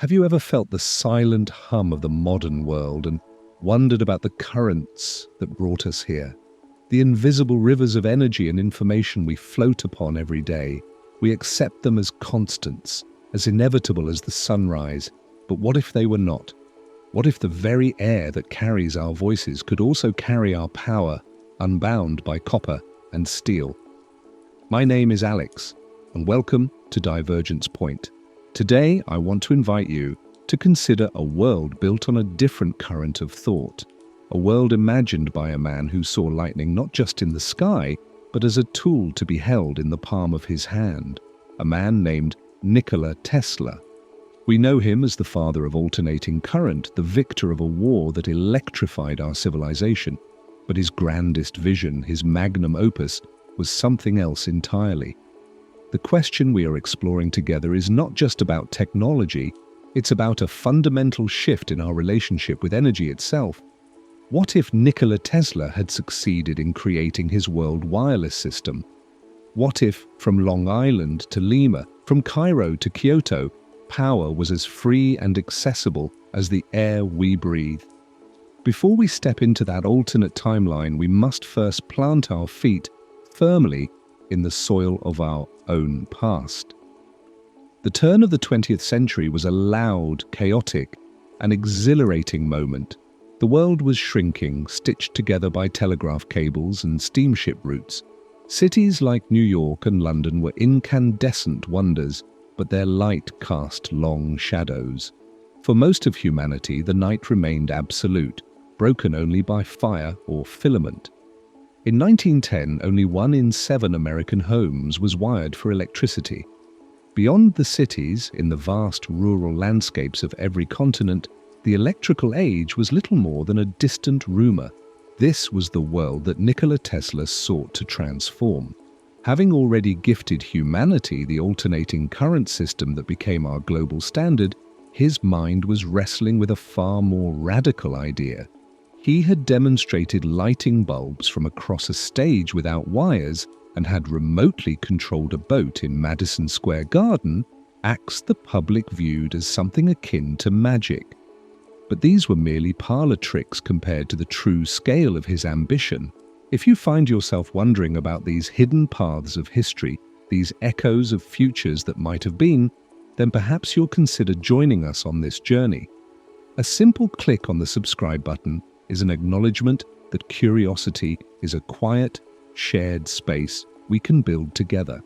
Have you ever felt the silent hum of the modern world and wondered about the currents that brought us here? The invisible rivers of energy and information we float upon every day. We accept them as constants, as inevitable as the sunrise. But what if they were not? What if the very air that carries our voices could also carry our power, unbound by copper and steel? My name is Alex, and welcome to Divergence Point. Today, I want to invite you to consider a world built on a different current of thought. A world imagined by a man who saw lightning not just in the sky, but as a tool to be held in the palm of his hand. A man named Nikola Tesla. We know him as the father of alternating current, the victor of a war that electrified our civilization. But his grandest vision, his magnum opus, was something else entirely. The question we are exploring together is not just about technology, it's about a fundamental shift in our relationship with energy itself. What if Nikola Tesla had succeeded in creating his world wireless system? What if, from Long Island to Lima, from Cairo to Kyoto, power was as free and accessible as the air we breathe? Before we step into that alternate timeline, we must first plant our feet firmly in the soil of our own past. The turn of the 20th century was a loud, chaotic, and exhilarating moment. The world was shrinking, stitched together by telegraph cables and steamship routes. Cities like New York and London were incandescent wonders, but their light cast long shadows. For most of humanity, the night remained absolute, broken only by fire or filament. In 1910, only 1 in 7 American homes was wired for electricity. Beyond the cities, in the vast rural landscapes of every continent, the electrical age was little more than a distant rumor. This was the world that Nikola Tesla sought to transform. Having already gifted humanity the alternating current system that became our global standard, his mind was wrestling with a far more radical idea. He had demonstrated lighting bulbs from across a stage without wires and had remotely controlled a boat in Madison Square Garden, acts the public viewed as something akin to magic. But these were merely parlor tricks compared to the true scale of his ambition. If you find yourself wondering about these hidden paths of history, these echoes of futures that might have been, then perhaps you'll consider joining us on this journey. A simple click on the subscribe button is an acknowledgement that curiosity is a quiet, shared space we can build together.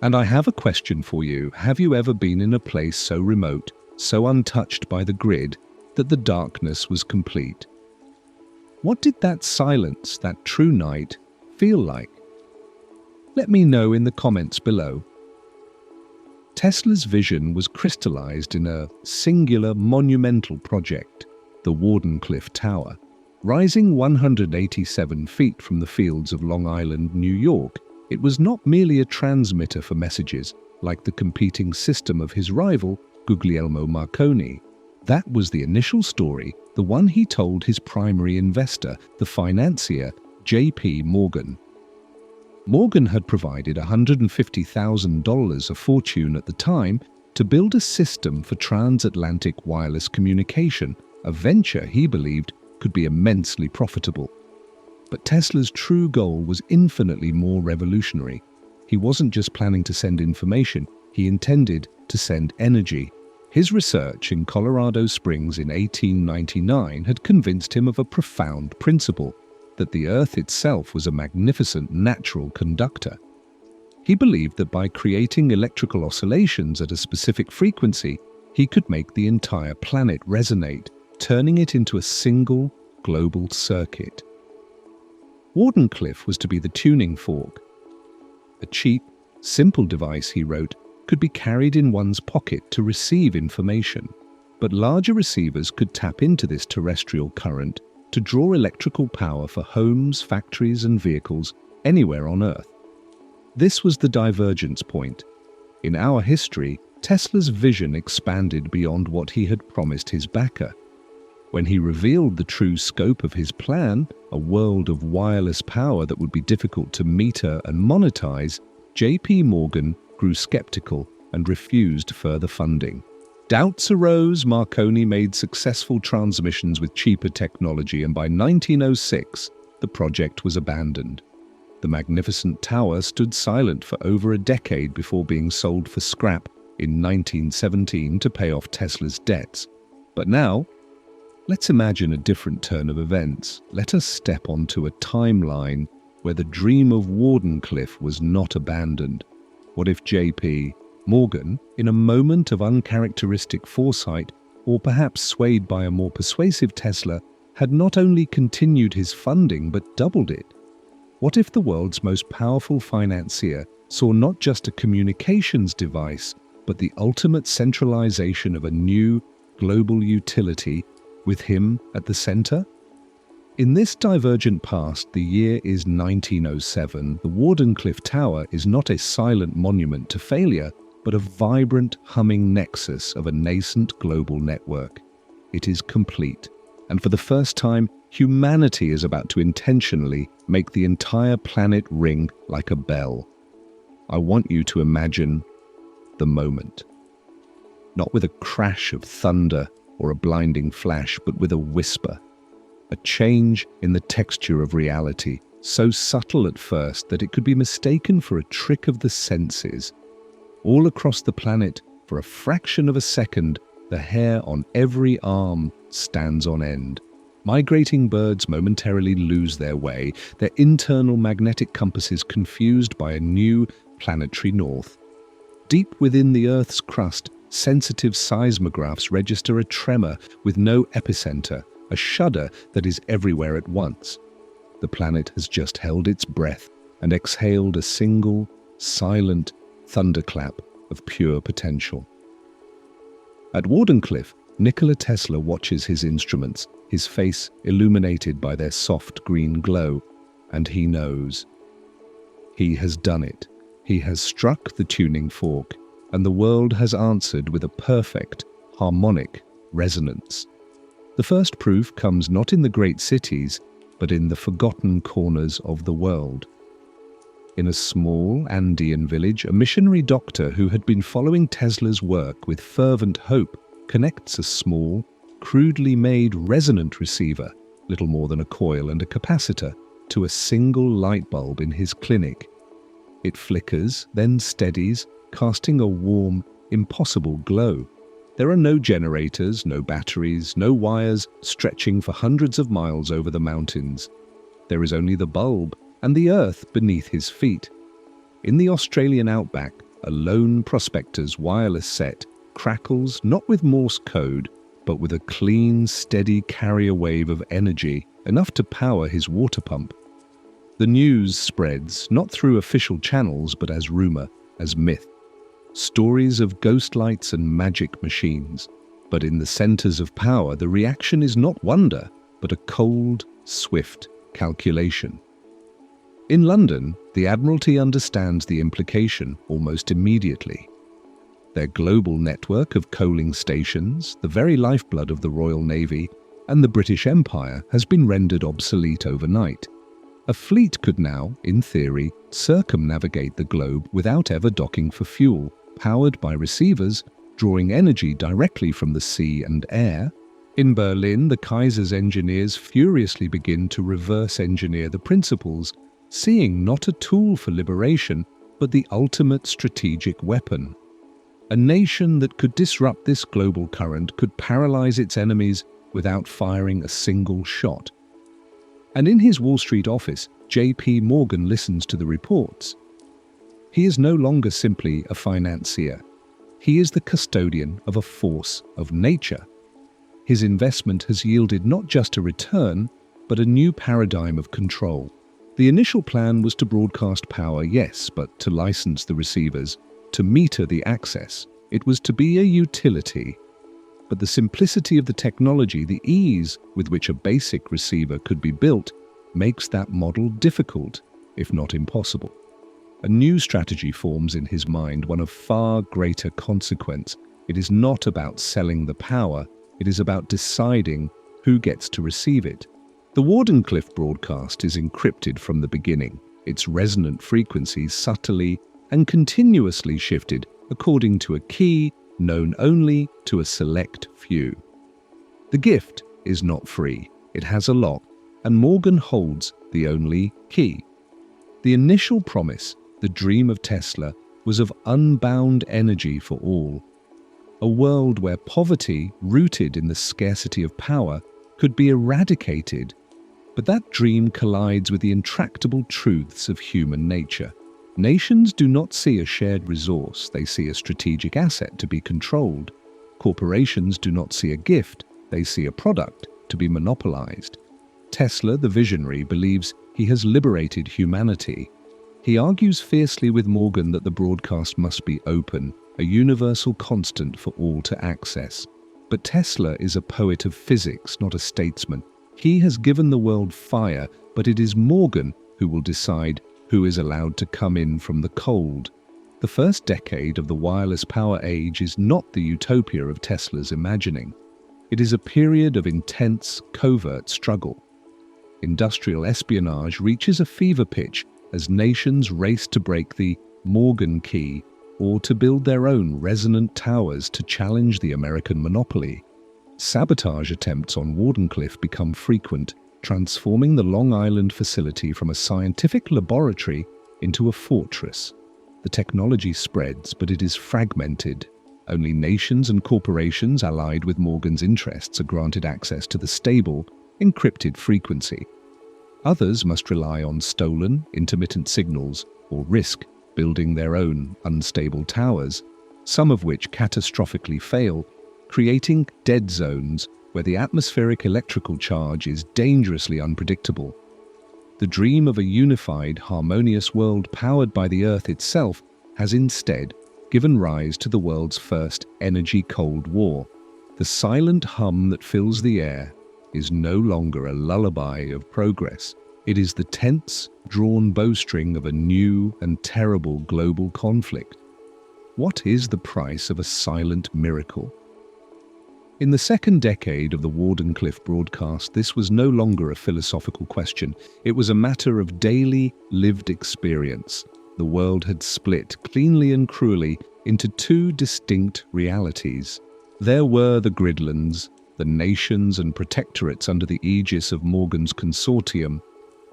And I have a question for you. Have you ever been in a place so remote, so untouched by the grid, that the darkness was complete? What did that silence, that true night, feel like? Let me know in the comments below. Tesla's vision was crystallized in a singular monumental project, the Wardenclyffe Tower. Rising 187 feet from the fields of Long Island, New York, it was not merely a transmitter for messages like the competing system of his rival, Guglielmo Marconi. That was the initial story, the one he told his primary investor, the financier J.P. Morgan. Morgan had provided $150,000, a fortune at the time, to build a system for transatlantic wireless communication, a venture he believed could be immensely profitable. But Tesla's true goal was infinitely more revolutionary. He wasn't just planning to send information, he intended to send energy. His research in Colorado Springs in 1899 had convinced him of a profound principle, that the Earth itself was a magnificent natural conductor. He believed that by creating electrical oscillations at a specific frequency, he could make the entire planet resonate, turning it into a single global circuit. Wardenclyffe was to be the tuning fork. A cheap, simple device, he wrote, could be carried in one's pocket to receive information, but larger receivers could tap into this terrestrial current to draw electrical power for homes, factories, and vehicles anywhere on Earth. This was the divergence point. In our history, Tesla's vision expanded beyond what he had promised his backer. When he revealed the true scope of his plan, a world of wireless power that would be difficult to meter and monetize, J.P. Morgan grew skeptical and refused further funding. Doubts arose. Marconi made successful transmissions with cheaper technology, and by 1906, the project was abandoned. The magnificent tower stood silent for over a decade before being sold for scrap in 1917 to pay off Tesla's debts. But now, let's imagine a different turn of events. Let us step onto a timeline where the dream of Wardenclyffe was not abandoned. What if J.P. Morgan, in a moment of uncharacteristic foresight, or perhaps swayed by a more persuasive Tesla, had not only continued his funding but doubled it? What if the world's most powerful financier saw not just a communications device, but the ultimate centralization of a new global utility, with him at the center? In this divergent past, the year is 1907. The Wardenclyffe Tower is not a silent monument to failure, but a vibrant, humming nexus of a nascent global network. It is complete, and for the first time, humanity is about to intentionally make the entire planet ring like a bell. I want you to imagine the moment. Not with a crash of thunder or a blinding flash, but with a whisper. A change in the texture of reality, so subtle at first that it could be mistaken for a trick of the senses. All across the planet, for a fraction of a second, the hair on every arm stands on end. Migrating birds momentarily lose their way, their internal magnetic compasses confused by a new planetary north. Deep within the Earth's crust, sensitive seismographs register a tremor with no epicenter, a shudder that is everywhere at once. The planet has just held its breath and exhaled a single, silent thunderclap of pure potential. At Wardenclyffe, Nikola Tesla watches his instruments, his face illuminated by their soft green glow, and he knows. He has done it. He has struck the tuning fork, and the world has answered with a perfect, harmonic resonance. The first proof comes not in the great cities, but in the forgotten corners of the world. In a small Andean village, a missionary doctor who had been following Tesla's work with fervent hope connects a small, crudely made resonant receiver, little more than a coil and a capacitor, to a single light bulb in his clinic. It flickers, then steadies, casting a warm, impossible glow. There are no generators, no batteries, no wires stretching for hundreds of miles over the mountains. There is only the bulb and the earth beneath his feet. In the Australian outback, a lone prospector's wireless set crackles not with Morse code, but with a clean, steady carrier wave of energy, enough to power his water pump. The news spreads, not through official channels, but as rumor, as myth. Stories of ghost lights and magic machines. But in the centers of power, the reaction is not wonder, but a cold, swift calculation. In London, the Admiralty understands the implication almost immediately. Their global network of coaling stations, the very lifeblood of the Royal Navy, and the British Empire has been rendered obsolete overnight. A fleet could now, in theory, circumnavigate the globe without ever docking for fuel, powered by receivers drawing energy directly from the sea and air. In Berlin, the Kaiser's engineers furiously begin to reverse engineer the principles, seeing not a tool for liberation, but the ultimate strategic weapon. A nation that could disrupt this global current could paralyze its enemies without firing a single shot. And in his Wall Street office, J.P. Morgan listens to the reports. He is no longer simply a financier. He is the custodian of a force of nature. His investment has yielded not just a return, but a new paradigm of control. The initial plan was to broadcast power, yes, but to license the receivers, to meter the access. It was to be a utility. But the simplicity of the technology, the ease with which a basic receiver could be built, makes that model difficult, if not impossible. A new strategy forms in his mind, one of far greater consequence. It is not about selling the power, it is about deciding who gets to receive it. The Wardenclyffe broadcast is encrypted from the beginning, its resonant frequencies subtly and continuously shifted according to a key known only to a select few. The gift is not free. It has a lock, and Morgan holds the only key. The initial promise, the dream of Tesla, was of unbound energy for all. A world where poverty, rooted in the scarcity of power, could be eradicated. But that dream collides with the intractable truths of human nature. Nations do not see a shared resource, they see a strategic asset to be controlled. Corporations do not see a gift, they see a product to be monopolized. Tesla, the visionary, believes he has liberated humanity. He argues fiercely with Morgan that the broadcast must be open, a universal constant for all to access. But Tesla is a poet of physics, not a statesman. He has given the world fire, but it is Morgan who will decide who is allowed to come in from the cold. The first decade of the wireless power age is not the utopia of Tesla's imagining. It is a period of intense, covert struggle. Industrial espionage reaches a fever pitch as nations race to break the Morgan key or to build their own resonant towers to challenge the American monopoly. Sabotage attempts on Wardenclyffe become frequent, transforming the Long Island facility from a scientific laboratory into a fortress. The technology spreads, but it is fragmented. Only nations and corporations allied with Morgan's interests are granted access to the stable, encrypted frequency. Others must rely on stolen, intermittent signals or risk building their own unstable towers, some of which catastrophically fail, creating dead zones where the atmospheric electrical charge is dangerously unpredictable. The dream of a unified, harmonious world powered by the Earth itself has instead given rise to the world's first energy Cold War. The silent hum that fills the air is no longer a lullaby of progress. It is the tense, drawn bowstring of a new and terrible global conflict. What is the price of a silent miracle? In the second decade of the Wardenclyffe broadcast, this was no longer a philosophical question. It was a matter of daily, lived experience. The world had split, cleanly and cruelly, into two distinct realities. There were the gridlands, the nations and protectorates under the aegis of Morgan's consortium,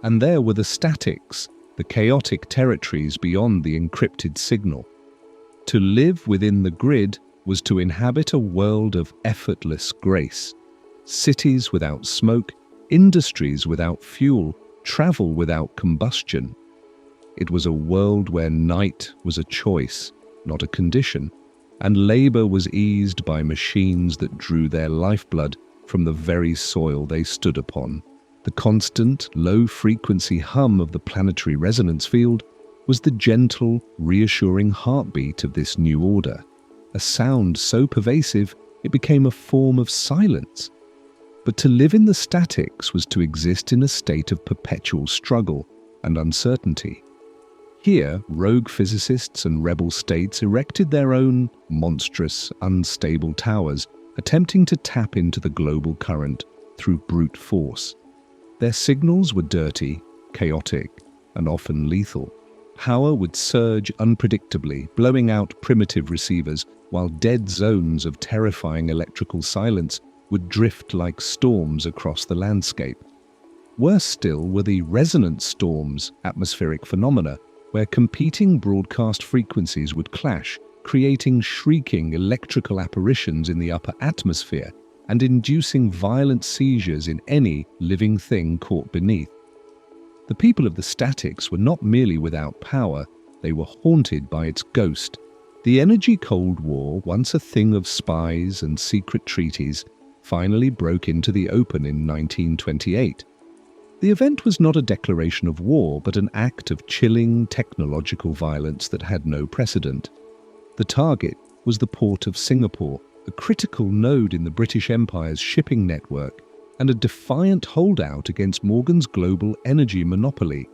and there were the statics, the chaotic territories beyond the encrypted signal. To live within the grid was to inhabit a world of effortless grace. Cities without smoke, industries without fuel, travel without combustion. It was a world where night was a choice, not a condition, and labor was eased by machines that drew their lifeblood from the very soil they stood upon. The constant, low-frequency hum of the planetary resonance field was the gentle, reassuring heartbeat of this new order, a sound so pervasive it became a form of silence. But to live in the statics was to exist in a state of perpetual struggle and uncertainty. Here, rogue physicists and rebel states erected their own monstrous, unstable towers, attempting to tap into the global current through brute force. Their signals were dirty, chaotic, and often lethal. Power would surge unpredictably, blowing out primitive receivers, while dead zones of terrifying electrical silence would drift like storms across the landscape. Worse still were the resonance storms, atmospheric phenomena, where competing broadcast frequencies would clash, creating shrieking electrical apparitions in the upper atmosphere and inducing violent seizures in any living thing caught beneath. The people of the statics were not merely without power, they were haunted by its ghost. The energy Cold War, once a thing of spies and secret treaties, finally broke into the open in 1928. The event was not a declaration of war, but an act of chilling technological violence that had no precedent. The target was the port of Singapore, a critical node in the British Empire's shipping network, and a defiant holdout against Morgan's global energy monopoly.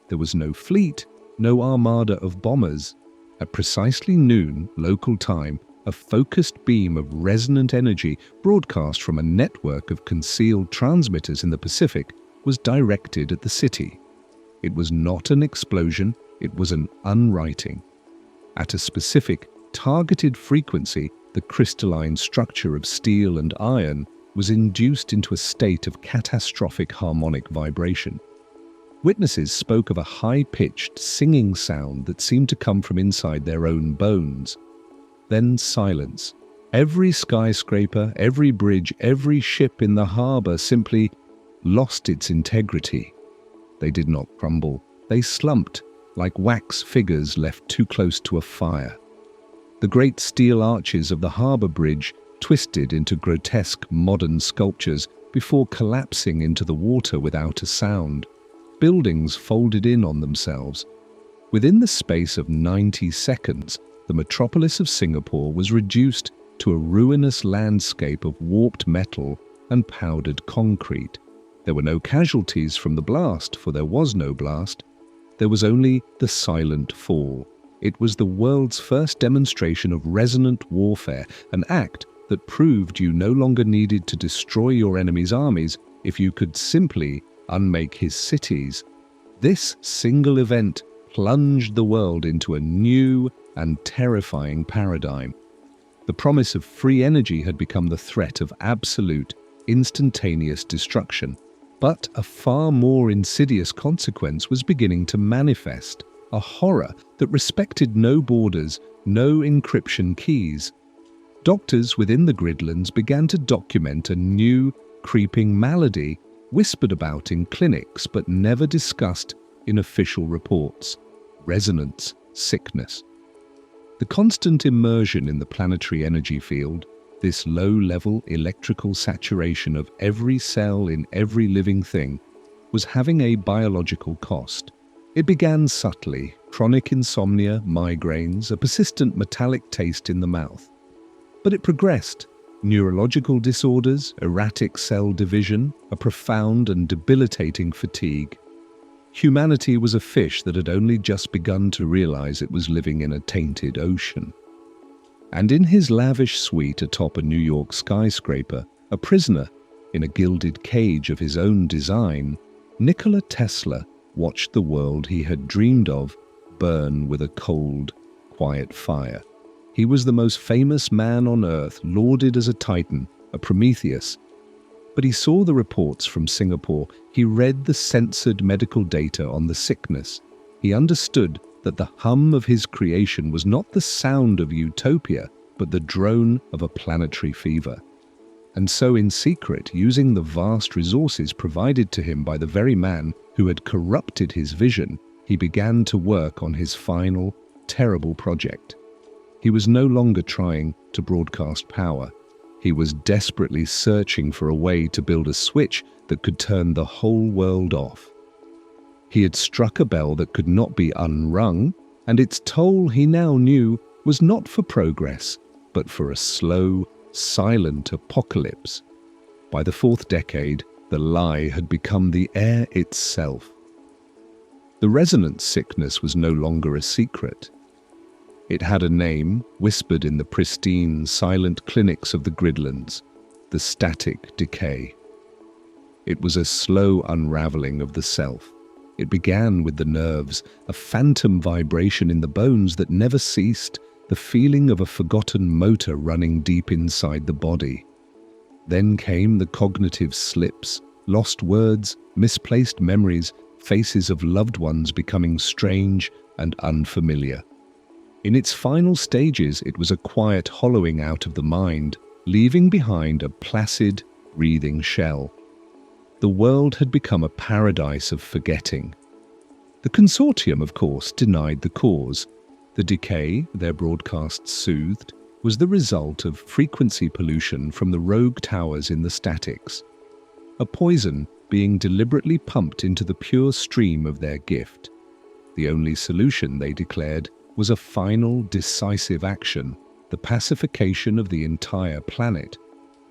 There was no fleet, no armada of bombers. At precisely noon, local time, a focused beam of resonant energy broadcast from a network of concealed transmitters in the Pacific was directed at the city. It was not an explosion, it was an unwriting. At a specific, targeted frequency, the crystalline structure of steel and iron was induced into a state of catastrophic harmonic vibration. Witnesses spoke of a high-pitched singing sound that seemed to come from inside their own bones. Then silence. Every skyscraper, every bridge, every ship in the harbour simply lost its integrity. They did not crumble. They slumped like wax figures left too close to a fire. The great steel arches of the harbour bridge twisted into grotesque modern sculptures before collapsing into the water without a sound. Buildings folded in on themselves. Within the space of 90 seconds, the metropolis of Singapore was reduced to a ruinous landscape of warped metal and powdered concrete. There were no casualties from the blast, for there was no blast. There was only the silent fall. It was the world's first demonstration of resonant warfare, an act that proved you no longer needed to destroy your enemy's armies if you could simply unmake his cities. This single event plunged the world into a new and terrifying paradigm. The promise of free energy had become the threat of absolute, instantaneous destruction. But a far more insidious consequence was beginning to manifest, a horror that respected no borders, no encryption keys. Doctors within the gridlands began to document a new, creeping malady whispered about in clinics but never discussed in official reports: resonance sickness. The constant immersion in the planetary energy field, this low-level electrical saturation of every cell in every living thing, was having a biological cost. It began subtly: chronic insomnia, migraines, a persistent metallic taste in the mouth. But it progressed: neurological disorders, erratic cell division, a profound and debilitating fatigue. Humanity was a fish that had only just begun to realize it was living in a tainted ocean. And in his lavish suite atop a New York skyscraper, a prisoner in a gilded cage of his own design, Nikola Tesla watched the world he had dreamed of burn with a cold, quiet fire. He was the most famous man on Earth, lauded as a titan, a Prometheus. But he saw the reports from Singapore. He read the censored medical data on the sickness. He understood that the hum of his creation was not the sound of utopia, but the drone of a planetary fever. And so in secret, using the vast resources provided to him by the very man who had corrupted his vision, he began to work on his final, terrible project. He was no longer trying to broadcast power. He was desperately searching for a way to build a switch that could turn the whole world off. He had struck a bell that could not be unrung, and its toll, he now knew, was not for progress, but for a slow, silent apocalypse. By the fourth decade, the lie had become the air itself. The resonance sickness was no longer a secret. It had a name, whispered in the pristine, silent clinics of the gridlands: the static decay. It was a slow unraveling of the self. It began with the nerves, a phantom vibration in the bones that never ceased, the feeling of a forgotten motor running deep inside the body. Then came the cognitive slips, lost words, misplaced memories, faces of loved ones becoming strange and unfamiliar. In its final stages, it was a quiet hollowing out of the mind, leaving behind a placid, breathing shell. The world had become a paradise of forgetting. The consortium, of course, denied the cause. The decay, their broadcasts soothed, was the result of frequency pollution from the rogue towers in the statics, a poison being deliberately pumped into the pure stream of their gift. The only solution, they declared, was a final, decisive action: the pacification of the entire planet.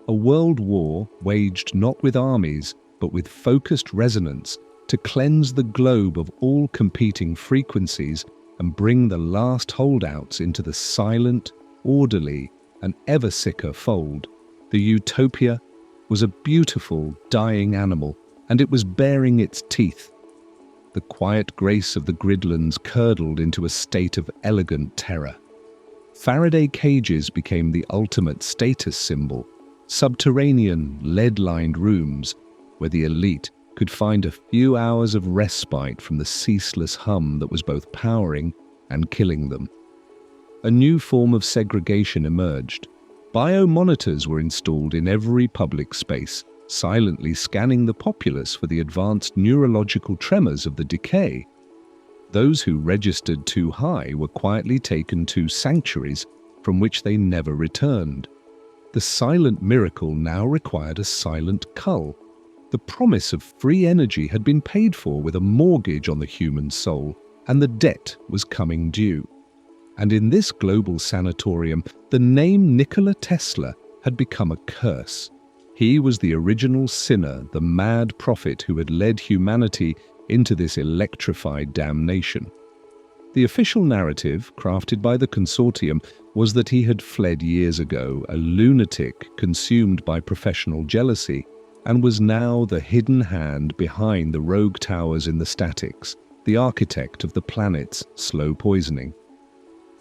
A world war waged not with armies, but with focused resonance, to cleanse the globe of all competing frequencies and bring the last holdouts into the silent, orderly, and ever sicker fold. The utopia was a beautiful, dying animal, and it was baring its teeth. The quiet grace of the gridlands curdled into a state of elegant terror. Faraday cages became the ultimate status symbol, subterranean, lead-lined rooms where the elite could find a few hours of respite from the ceaseless hum that was both powering and killing them. A new form of segregation emerged. Biomonitors were installed in every public space, silently scanning the populace for the advanced neurological tremors of the decay. Those who registered too high were quietly taken to sanctuaries from which they never returned. The silent miracle now required a silent cull. The promise of free energy had been paid for with a mortgage on the human soul, and the debt was coming due. And in this global sanatorium, the name Nikola Tesla had become a curse. He was the original sinner, the mad prophet who had led humanity into this electrified damnation. The official narrative, crafted by the consortium, was that he had fled years ago, a lunatic consumed by professional jealousy, and was now the hidden hand behind the rogue towers in the statics, the architect of the planet's slow poisoning.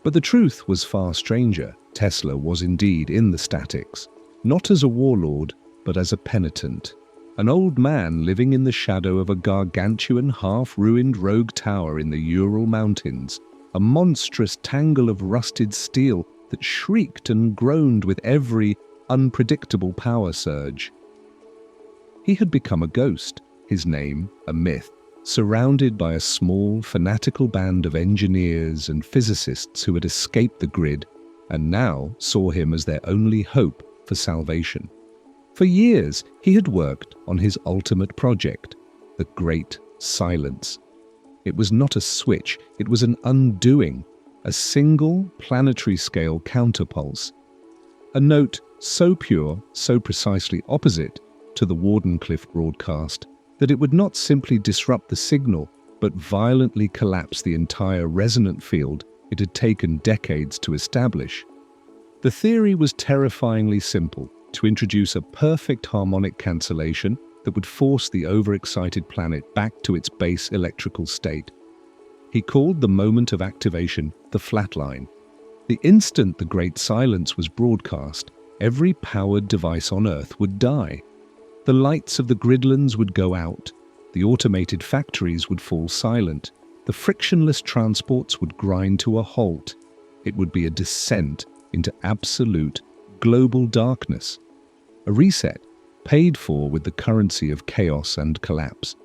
But the truth was far stranger. Tesla was indeed in the statics, not as a warlord, but as a penitent, an old man living in the shadow of a gargantuan, half-ruined rogue tower in the Ural Mountains, a monstrous tangle of rusted steel that shrieked and groaned with every unpredictable power surge. He had become a ghost, his name a myth, surrounded by a small, fanatical band of engineers and physicists who had escaped the grid and now saw him as their only hope for salvation. For years, he had worked on his ultimate project, the Great Silence. It was not a switch, it was an undoing, a single planetary-scale counterpulse. A note so pure, so precisely opposite to the Wardenclyffe broadcast, that it would not simply disrupt the signal, but violently collapse the entire resonant field it had taken decades to establish. The theory was terrifyingly simple: to introduce a perfect harmonic cancellation that would force the overexcited planet back to its base electrical state. He called the moment of activation the flatline. The instant the Great Silence was broadcast, every powered device on Earth would die. The lights of the gridlands would go out, the automated factories would fall silent, the frictionless transports would grind to a halt. It would be a descent into absolute global darkness. A reset, paid for with the currency of chaos and collapse.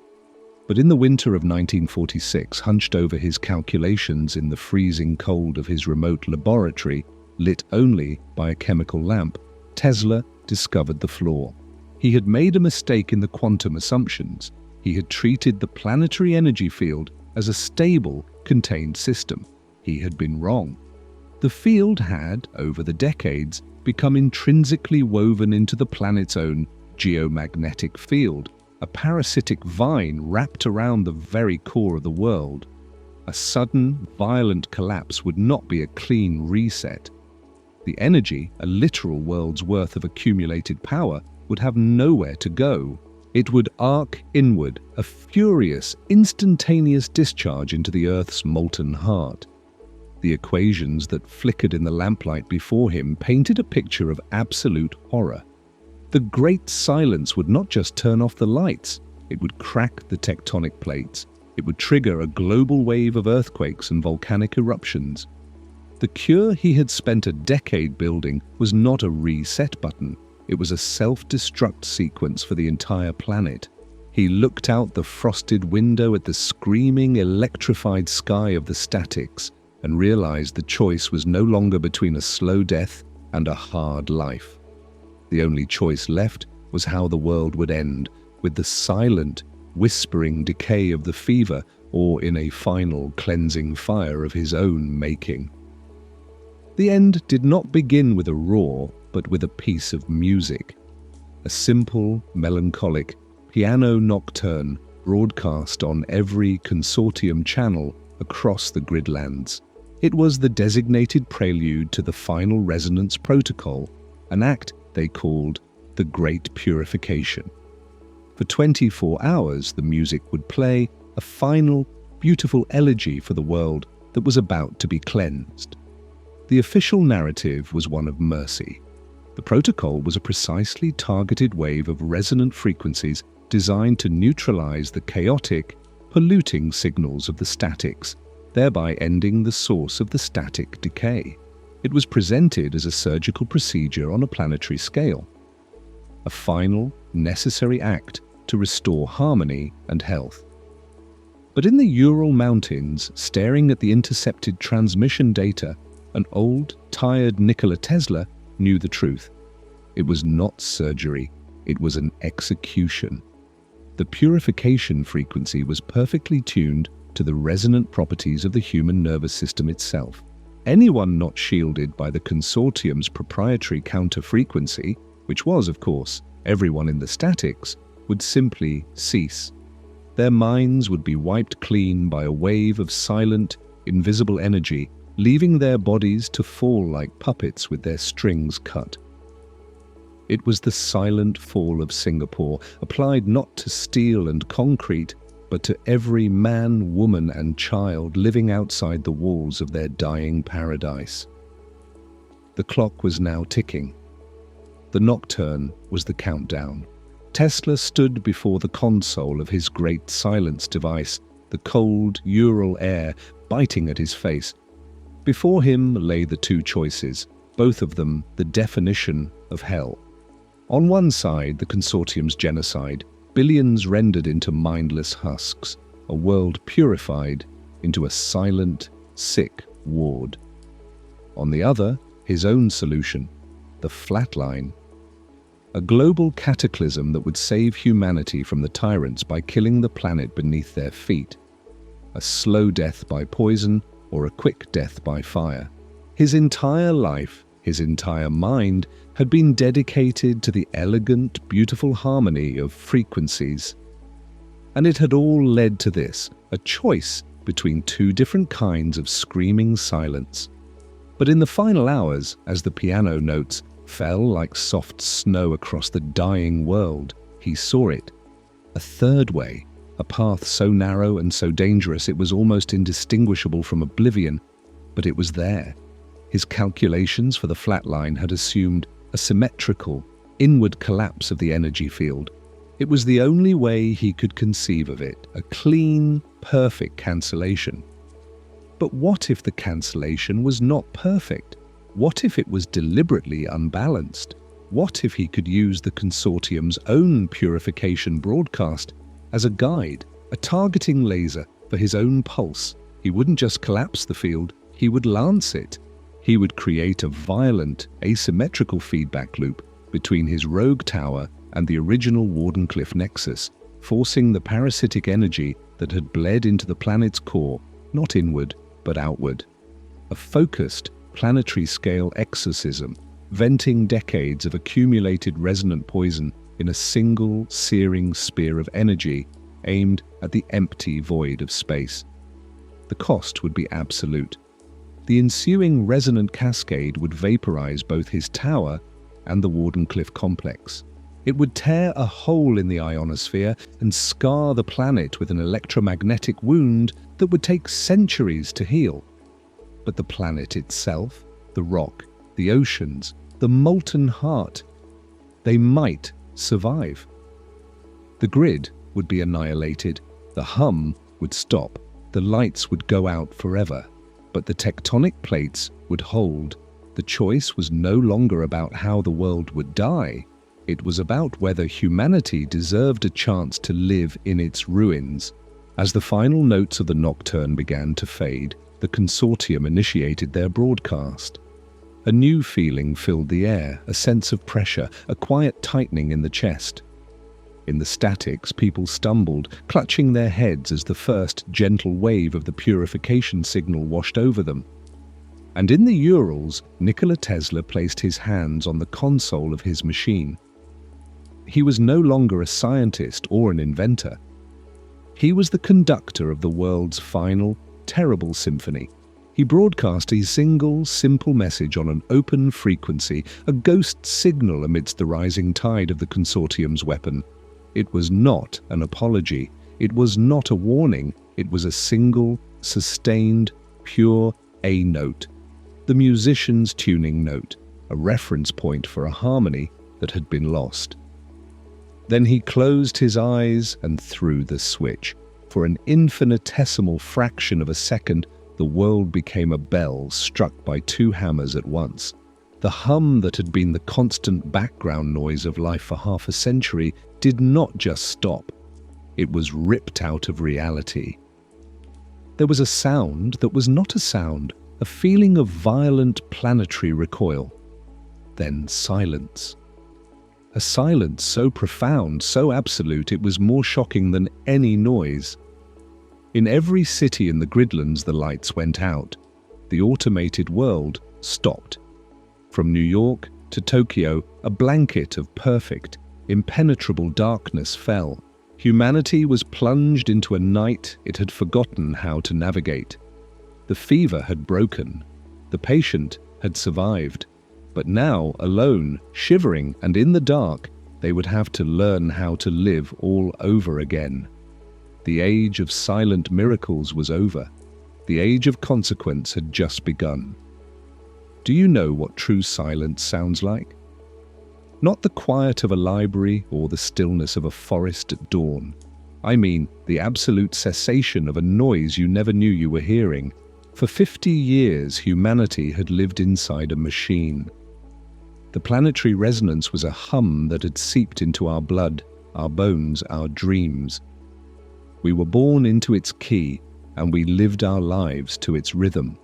But in the winter of 1946, hunched over his calculations in the freezing cold of his remote laboratory, lit only by a chemical lamp, Tesla discovered the flaw. He had made a mistake in the quantum assumptions. He had treated the planetary energy field as a stable, contained system. He had been wrong. The field had, over the decades, become intrinsically woven into the planet's own geomagnetic field, a parasitic vine wrapped around the very core of the world. A sudden, violent collapse would not be a clean reset. The energy, a literal world's worth of accumulated power, would have nowhere to go. It would arc inward, a furious, instantaneous discharge into the Earth's molten heart. The equations that flickered in the lamplight before him painted a picture of absolute horror. The Great Silence would not just turn off the lights, it would crack the tectonic plates. It would trigger a global wave of earthquakes and volcanic eruptions. The cure he had spent a decade building was not a reset button. It was a self-destruct sequence for the entire planet. He looked out the frosted window at the screaming, electrified sky of the statics and realized the choice was no longer between a slow death and a hard life. The only choice left was how the world would end, with the silent, whispering decay of the fever, or in a final cleansing fire of his own making. The end did not begin with a roar, but with a piece of music. A simple, melancholic piano nocturne broadcast on every consortium channel across the gridlands. It was the designated prelude to the final resonance protocol, an act they called the Great Purification. For 24 hours, the music would play, a final, beautiful elegy for the world that was about to be cleansed. The official narrative was one of mercy. The protocol was a precisely targeted wave of resonant frequencies designed to neutralize the chaotic, polluting signals of the statics, thereby ending the source of the static decay. It was presented as a surgical procedure on a planetary scale, a final, necessary act to restore harmony and health. But in the Ural Mountains, staring at the intercepted transmission data, an old, tired Nikola Tesla knew the truth. It was not surgery, it was an execution. The purification frequency was perfectly tuned to the resonant properties of the human nervous system itself. Anyone not shielded by the consortium's proprietary counter-frequency, which was, of course, everyone in the statics, would simply cease. Their minds would be wiped clean by a wave of silent, invisible energy, leaving their bodies to fall like puppets with their strings cut. It was the silent fall of Singapore, applied not to steel and concrete, but to every man, woman, and child living outside the walls of their dying paradise. The clock was now ticking. The nocturne was the countdown. Tesla stood before the console of his great silence device, the cold, Ural air biting at his face. Before him lay the two choices, both of them the definition of hell. On one side, the consortium's genocide, billions rendered into mindless husks, a world purified into a silent, sick ward. On the other, his own solution, the flatline, a global cataclysm that would save humanity from the tyrants by killing the planet beneath their feet, a slow death by poison or a quick death by fire. His entire life, his entire mind, had been dedicated to the elegant, beautiful harmony of frequencies. And it had all led to this, a choice between two different kinds of screaming silence. But in the final hours, as the piano notes fell like soft snow across the dying world, he saw it. A third way, a path so narrow and so dangerous it was almost indistinguishable from oblivion, but it was there. His calculations for the flatline had assumed a symmetrical, inward collapse of the energy field. It was the only way he could conceive of it, a clean, perfect cancellation. But what if the cancellation was not perfect? What if it was deliberately unbalanced? What if he could use the consortium's own purification broadcast as a guide, a targeting laser for his own pulse? He wouldn't just collapse the field, he would lance it. He would create a violent, asymmetrical feedback loop between his rogue tower and the original Wardenclyffe nexus, forcing the parasitic energy that had bled into the planet's core, not inward, but outward. A focused, planetary-scale exorcism, venting decades of accumulated resonant poison in a single, searing spear of energy aimed at the empty void of space. The cost would be absolute. The ensuing resonant cascade would vaporize both his tower and the Wardenclyffe complex. It would tear a hole in the ionosphere and scar the planet with an electromagnetic wound that would take centuries to heal. But the planet itself, the rock, the oceans, the molten heart, they might survive. The grid would be annihilated, the hum would stop, the lights would go out forever. But the tectonic plates would hold. The choice was no longer about how the world would die. It was about whether humanity deserved a chance to live in its ruins. As the final notes of the nocturne began to fade, the consortium initiated their broadcast. A new feeling filled the air, a sense of pressure, a quiet tightening in the chest. In the statics, people stumbled, clutching their heads as the first gentle wave of the purification signal washed over them. And in the Urals, Nikola Tesla placed his hands on the console of his machine. He was no longer a scientist or an inventor. He was the conductor of the world's final, terrible symphony. He broadcast a single, simple message on an open frequency, a ghost signal amidst the rising tide of the consortium's weapon. It was not an apology. It was not a warning. It was a single, sustained, pure A note. the musician's tuning note, a reference point for a harmony that had been lost. Then he closed his eyes and threw the switch. For an infinitesimal fraction of a second, the world became a bell struck by two hammers at once. The hum that had been the constant background noise of life for half a century did not just stop. It was ripped out of reality. There was a sound that was not a sound, a feeling of violent planetary recoil. Then silence. A silence so profound, so absolute, it was more shocking than any noise. In every city in the Gridlands, the lights went out. The automated world stopped. From New York to Tokyo, a blanket of perfect, impenetrable darkness fell. Humanity was plunged into a night it had forgotten how to navigate. The fever had broken. The patient had survived. But now, alone, shivering and in the dark, they would have to learn how to live all over again. The age of silent miracles was over. The age of consequence had just begun. Do you know what true silence sounds like? Not the quiet of a library or the stillness of a forest at dawn. I mean the absolute cessation of a noise you never knew you were hearing. For 50 years, humanity had lived inside a machine. The planetary resonance was a hum that had seeped into our blood, our bones, our dreams. We were born into its key, and we lived our lives to its rhythm.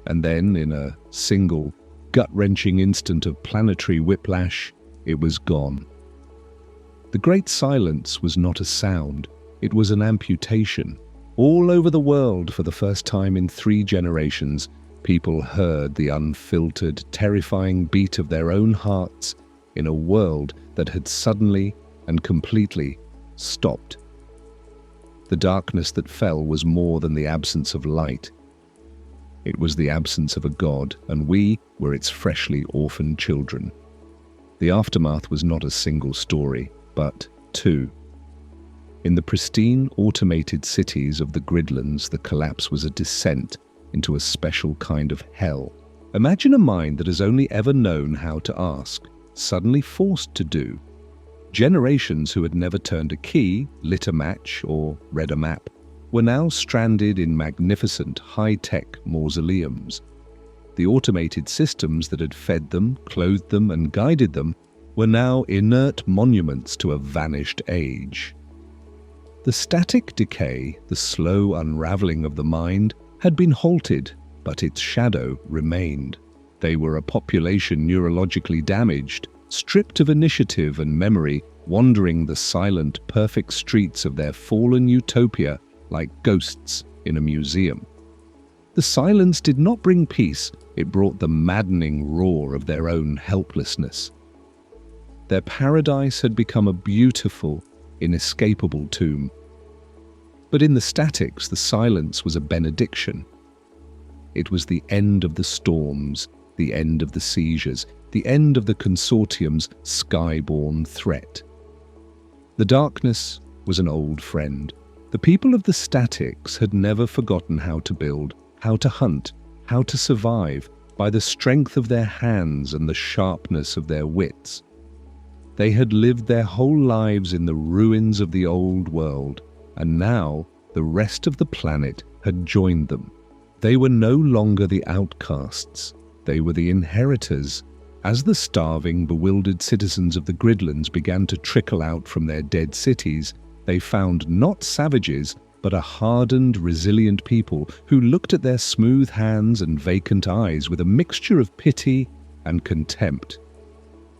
And then, in a single, gut-wrenching instant of planetary whiplash, it was gone. The great silence was not a sound, it was an amputation. All over the world, for the first time in 3 generations, people heard the unfiltered, terrifying beat of their own hearts in a world that had suddenly and completely stopped. The darkness that fell was more than the absence of light. It was the absence of a god, and we were its freshly orphaned children. The aftermath was not a single story, but 2. In the pristine, automated cities of the Gridlands, the collapse was a descent into a special kind of hell. Imagine a mind that has only ever known how to ask, suddenly forced to do. Generations who had never turned a key, lit a match, or read a map were now stranded in magnificent, high-tech mausoleums. The automated systems that had fed them, clothed them, and guided them were now inert monuments to a vanished age. The static decay, the slow unraveling of the mind, had been halted, but its shadow remained. They were a population neurologically damaged, stripped of initiative and memory, wandering the silent, perfect streets of their fallen utopia like ghosts in a museum. The silence did not bring peace, it brought the maddening roar of their own helplessness. Their paradise had become a beautiful, inescapable tomb. But in the statics, the silence was a benediction. It was the end of the storms, the end of the seizures, the end of the consortium's skyborne threat. The darkness was an old friend. The people of the statics had never forgotten how to build, how to hunt, how to survive by the strength of their hands and the sharpness of their wits. They had lived their whole lives in the ruins of the old world, and now the rest of the planet had joined them. They were no longer the outcasts, they were the inheritors. As the starving, bewildered citizens of the Gridlands began to trickle out from their dead cities, they found not savages, but a hardened, resilient people who looked at their smooth hands and vacant eyes with a mixture of pity and contempt.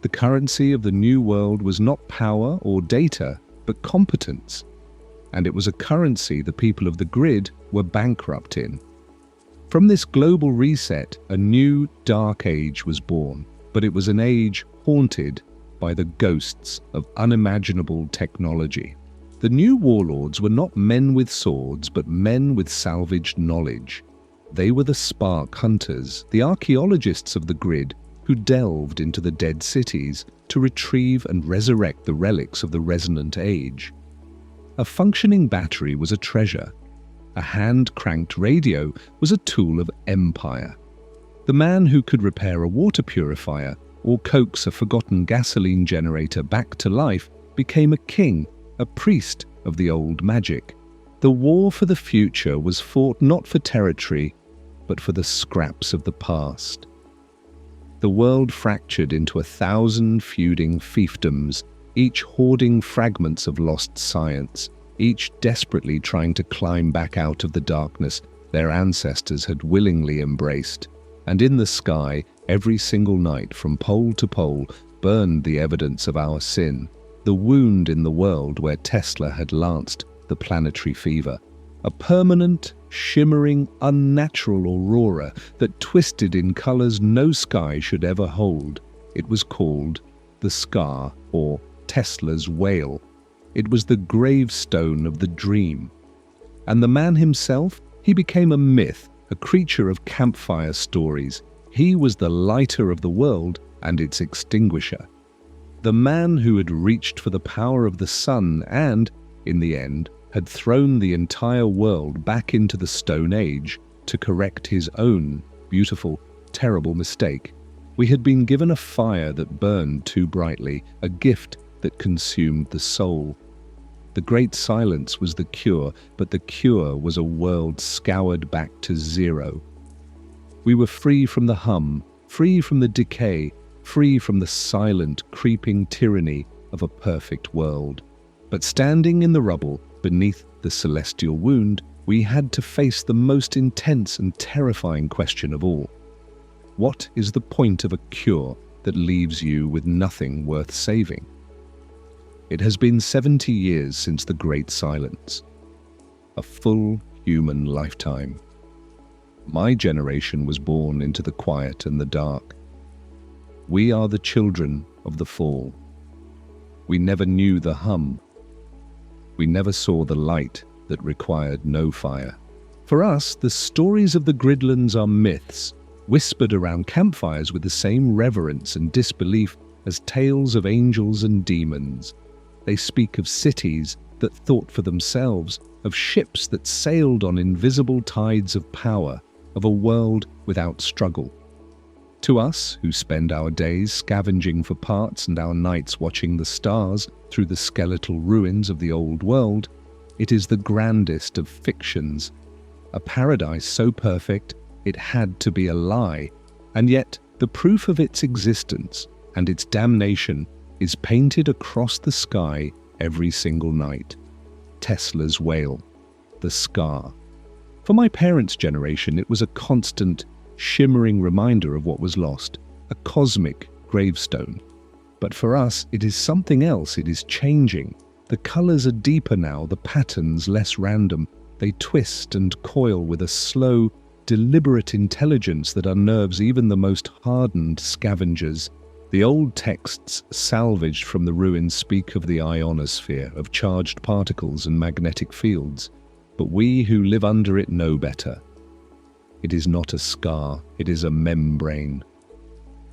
The currency of the new world was not power or data, but competence. And it was a currency the people of the grid were bankrupt in. From this global reset, a new dark age was born, but it was an age haunted by the ghosts of unimaginable technology. The new warlords were not men with swords, but men with salvaged knowledge. They were the spark hunters, the archaeologists of the grid, who delved into the dead cities to retrieve and resurrect the relics of the resonant age. A functioning battery was a treasure. A hand-cranked radio was a tool of empire. The man who could repair a water purifier or coax a forgotten gasoline generator back to life became a king, a priest of the old magic. The war for the future was fought not for territory, but for the scraps of the past. The world fractured into 1,000 feuding fiefdoms, each hoarding fragments of lost science, each desperately trying to climb back out of the darkness their ancestors had willingly embraced. And in the sky, every single night from pole to pole, burned the evidence of our sin, the wound in the world where Tesla had lanced the planetary fever, a permanent, shimmering, unnatural aurora that twisted in colors no sky should ever hold. It was called the Scar, or Tesla's Whale. It was the gravestone of the dream. And the man himself, he became a myth, a creature of campfire stories. He was the lighter of the world and its extinguisher. The man who had reached for the power of the sun and, in the end, had thrown the entire world back into the Stone Age to correct his own beautiful, terrible mistake. We had been given a fire that burned too brightly, a gift that consumed the soul. The great silence was the cure, but the cure was a world scoured back to zero. We were free from the hum, free from the decay, free from the silent, creeping tyranny of a perfect world. But standing in the rubble, beneath the celestial wound, we had to face the most intense and terrifying question of all. What is the point of a cure that leaves you with nothing worth saving? It has been 70 years since the Great Silence. A full human lifetime. My generation was born into the quiet and the dark. We are the children of the fall. We never knew the hum. We never saw the light that required no fire. For us, the stories of the Gridlands are myths, whispered around campfires with the same reverence and disbelief as tales of angels and demons. They speak of cities that thought for themselves, of ships that sailed on invisible tides of power, of a world without struggle. To us, who spend our days scavenging for parts and our nights watching the stars through the skeletal ruins of the old world, it is the grandest of fictions. A paradise so perfect it had to be a lie, and yet the proof of its existence and its damnation is painted across the sky every single night. Tesla's Whale, the Scar. For my parents' generation, it was a constant, shimmering reminder of what was lost, a cosmic gravestone. But for us, it is something else. It is changing. The colors are deeper now, the patterns less random. They twist and coil with a slow, deliberate intelligence that unnerves even the most hardened scavengers. The old texts salvaged from the ruins speak of the ionosphere, of charged particles and magnetic fields. But we who live under it know better. It is not a scar, it is a membrane.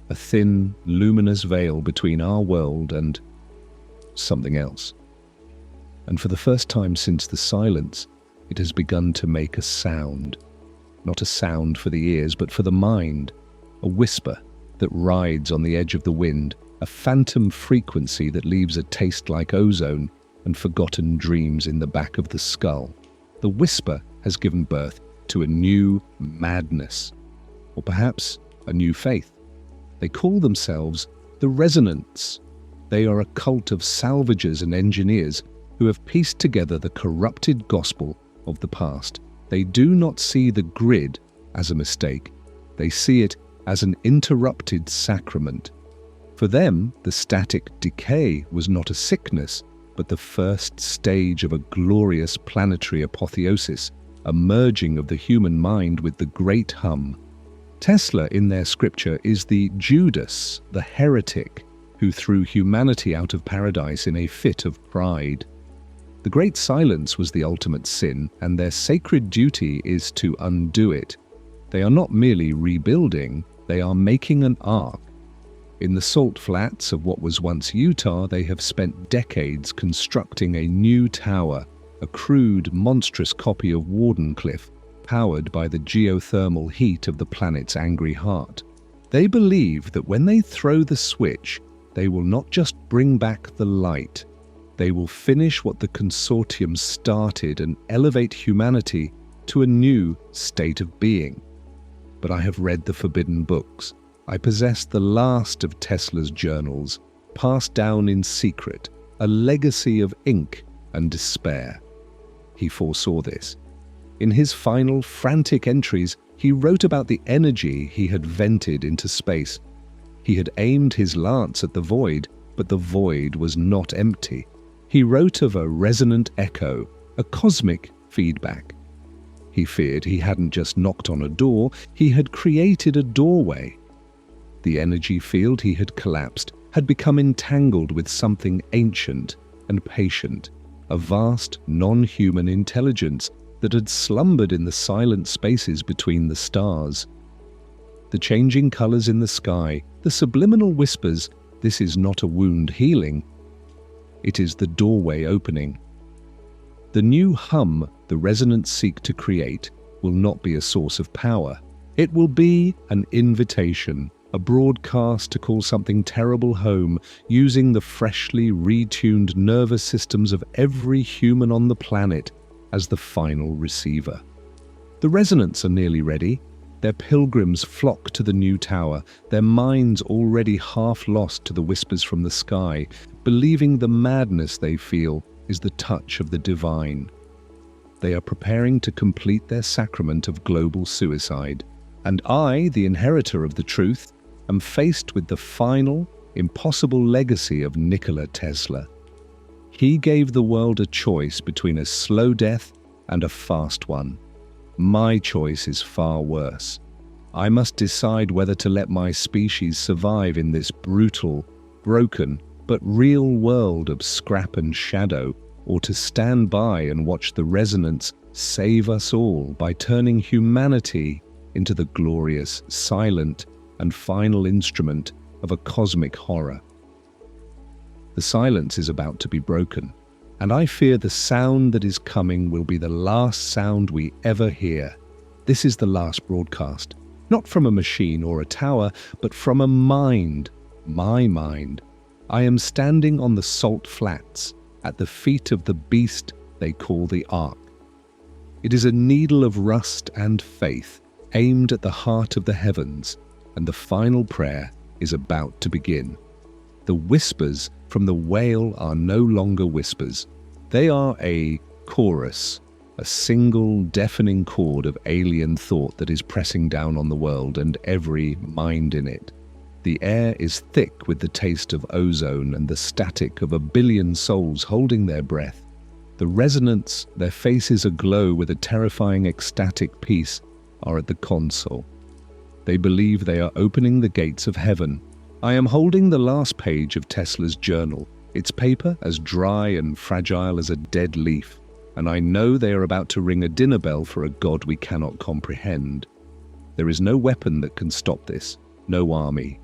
A thin, luminous veil between our world and something else. And for the first time since the silence, it has begun to make a sound. Not a sound for the ears, but for the mind. A whisper that rides on the edge of the wind, a phantom frequency that leaves a taste like ozone and forgotten dreams in the back of the skull. The whisper has given birth to a new madness, or perhaps a new faith. They call themselves the Resonance. They are a cult of salvagers and engineers who have pieced together the corrupted gospel of the past. They do not see the grid as a mistake. They see it as an interrupted sacrament. For them, the static decay was not a sickness, but the first stage of a glorious planetary apotheosis, a merging of the human mind with the great hum. Tesla, in their scripture, is the Judas, the heretic, who threw humanity out of paradise in a fit of pride. The Great Silence was the ultimate sin, and their sacred duty is to undo it. They are not merely rebuilding, they are making an ark. In the salt flats of what was once Utah, they have spent decades constructing a new tower, a crude, monstrous copy of Wardenclyffe, powered by the geothermal heat of the planet's angry heart. They believe that when they throw the switch, they will not just bring back the light, they will finish what the consortium started and elevate humanity to a new state of being. But I have read the forbidden books. I possess the last of Tesla's journals, passed down in secret, a legacy of ink and despair. He foresaw this. In his final frantic entries, he wrote about the energy he had vented into space. He had aimed his lance at the void, but the void was not empty. He wrote of a resonant echo, a cosmic feedback. He feared he hadn't just knocked on a door, he had created a doorway. The energy field he had collapsed had become entangled with something ancient and patient, a vast non-human intelligence that had slumbered in the silent spaces between the stars. The changing colors in the sky, the subliminal whispers, this is not a wound healing. It is the doorway opening. The new hum the resonants seek to create will not be a source of power. It will be an invitation, a broadcast to call something terrible home, using the freshly retuned nervous systems of every human on the planet as the final receiver. The resonants are nearly ready. Their pilgrims flock to the new tower, their minds already half lost to the whispers from the sky, believing the madness they feel is the touch of the divine. They are preparing to complete their sacrament of global suicide. And I, the inheritor of the truth, am faced with the final, impossible legacy of Nikola Tesla. He gave the world a choice between a slow death and a fast one. My choice is far worse. I must decide whether to let my species survive in this brutal, broken, but real world of scrap and shadow, or to stand by and watch the resonance save us all by turning humanity into the glorious, silent, and final instrument of a cosmic horror. The silence is about to be broken, and I fear the sound that is coming will be the last sound we ever hear. This is the last broadcast, not from a machine or a tower, but from a mind, my mind. I am standing on the salt flats, at the feet of the beast they call the Ark. It is a needle of rust and faith, aimed at the heart of the heavens, and the final prayer is about to begin. The whispers from the whale are no longer whispers. They are a chorus, a single deafening chord of alien thought that is pressing down on the world and every mind in it. The air is thick with the taste of ozone and the static of a billion souls holding their breath. The resonants, their faces aglow with a terrifying ecstatic peace, are at the console. They believe they are opening the gates of heaven. I am holding the last page of Tesla's journal, its paper as dry and fragile as a dead leaf, and I know they are about to ring a dinner bell for a god we cannot comprehend. There is no weapon that can stop this, no army.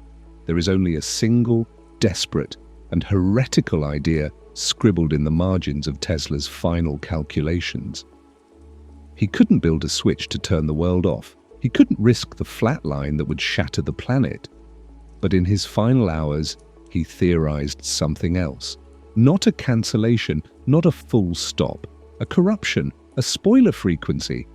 There is only a single, desperate, and heretical idea scribbled in the margins of Tesla's final calculations. He couldn't build a switch to turn the world off. He couldn't risk the flatline that would shatter the planet. But in his final hours, he theorized something else. Not a cancellation, not a full stop, a corruption, a spoiler frequency.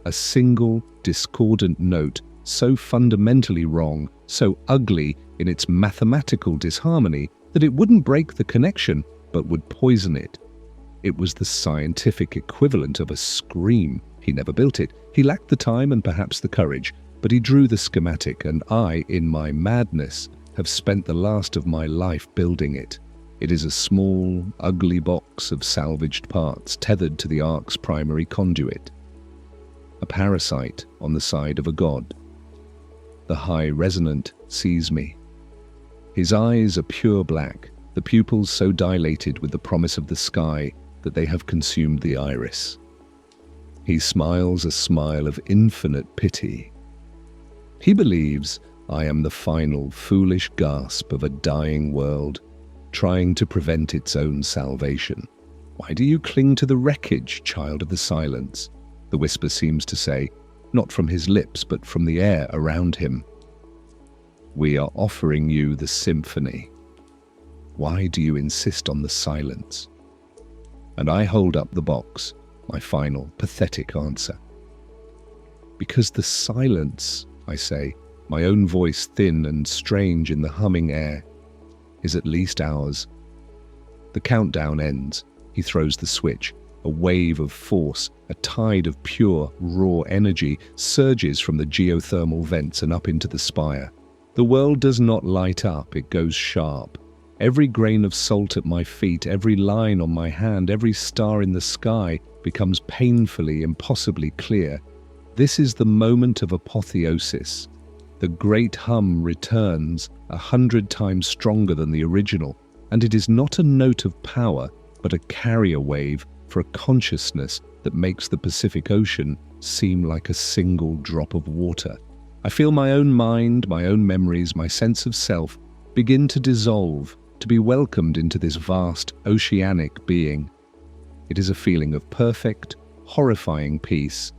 A single, discordant note, so fundamentally wrong, so ugly in its mathematical disharmony that it wouldn't break the connection, but would poison it. It was the scientific equivalent of a scream. He never built it. He lacked the time and perhaps the courage, but he drew the schematic, and I, in my madness, have spent the last of my life building it. It is a small, ugly box of salvaged parts tethered to the Ark's primary conduit. A parasite on the side of a god. The high resonant sees me. His eyes are pure black, the pupils so dilated with the promise of the sky that they have consumed the iris. He smiles a smile of infinite pity. He believes I am the final foolish gasp of a dying world, trying to prevent its own salvation. Why do you cling to the wreckage, child of the silence? the whisper seems to say, not from his lips but from the air around him. We are offering you the symphony. Why do you insist on the silence? And I hold up the box, my final, pathetic answer. Because the silence, I say, my own voice thin and strange in the humming air, is at least ours. The countdown ends. He throws the switch. A wave of force, a tide of pure, raw energy surges from the geothermal vents and up into the spire. The world does not light up, it goes sharp. Every grain of salt at my feet, every line on my hand, every star in the sky becomes painfully, impossibly clear. This is the moment of apotheosis. The great hum returns 100 times stronger than the original, and it is not a note of power, but a carrier wave for a consciousness that makes the Pacific Ocean seem like a single drop of water. I feel my own mind, my own memories, my sense of self begin to dissolve, to be welcomed into this vast oceanic being. It is a feeling of perfect, horrifying peace.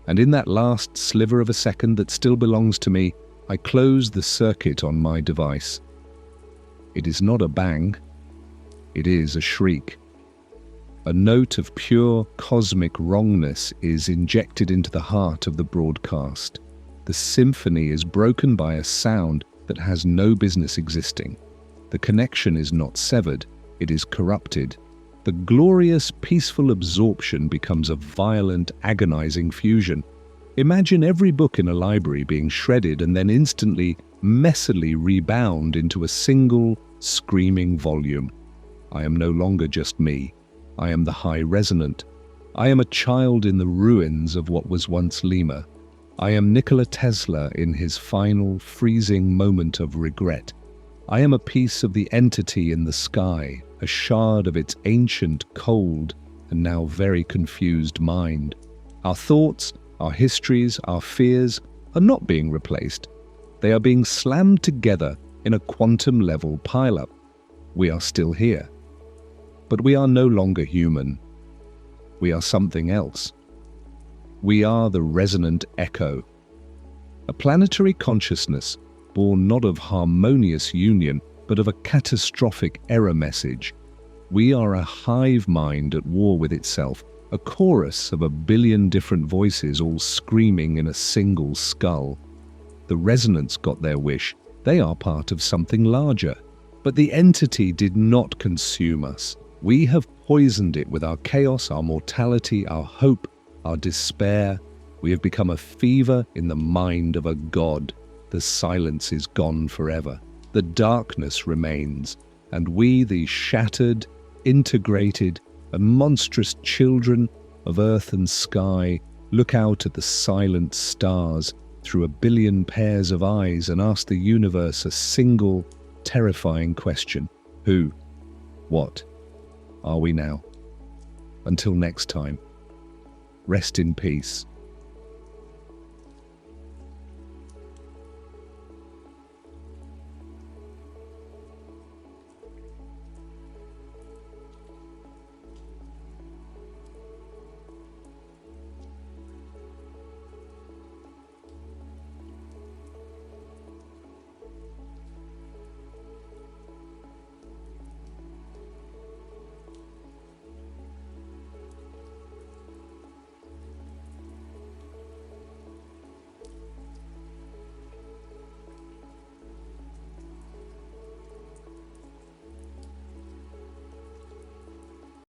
And in that last sliver of a second that still belongs to me, I close the circuit on my device. It is not a bang, it is a shriek. A note of pure cosmic wrongness is injected into the heart of the broadcast. The symphony is broken by a sound that has no business existing. The connection is not severed, it is corrupted. The glorious, peaceful absorption becomes a violent, agonizing fusion. Imagine every book in a library being shredded and then instantly, messily rebound into a single, screaming volume. I am no longer just me. I am the high resonant. I am a child in the ruins of what was once Lima. I am Nikola Tesla in his final, freezing moment of regret. I am a piece of the entity in the sky, a shard of its ancient, cold, and now very confused mind. Our thoughts, our histories, our fears are not being replaced. They are being slammed together in a quantum-level pile-up. We are still here. But we are no longer human. We are something else. We are the resonant echo. A planetary consciousness born not of harmonious union, but of a catastrophic error message. We are a hive mind at war with itself, a chorus of 1 billion different voices all screaming in a single skull. The resonance got their wish. They are part of something larger. But the entity did not consume us. We have poisoned it with our chaos, our mortality, our hope, our despair. We have become a fever in the mind of a god. The silence is gone forever. The darkness remains, and we, the shattered, integrated, and monstrous children of earth and sky, look out at the silent stars through 1 billion pairs of eyes and ask the universe a single, terrifying question. Who? What? Are we now? Until next time, rest in peace.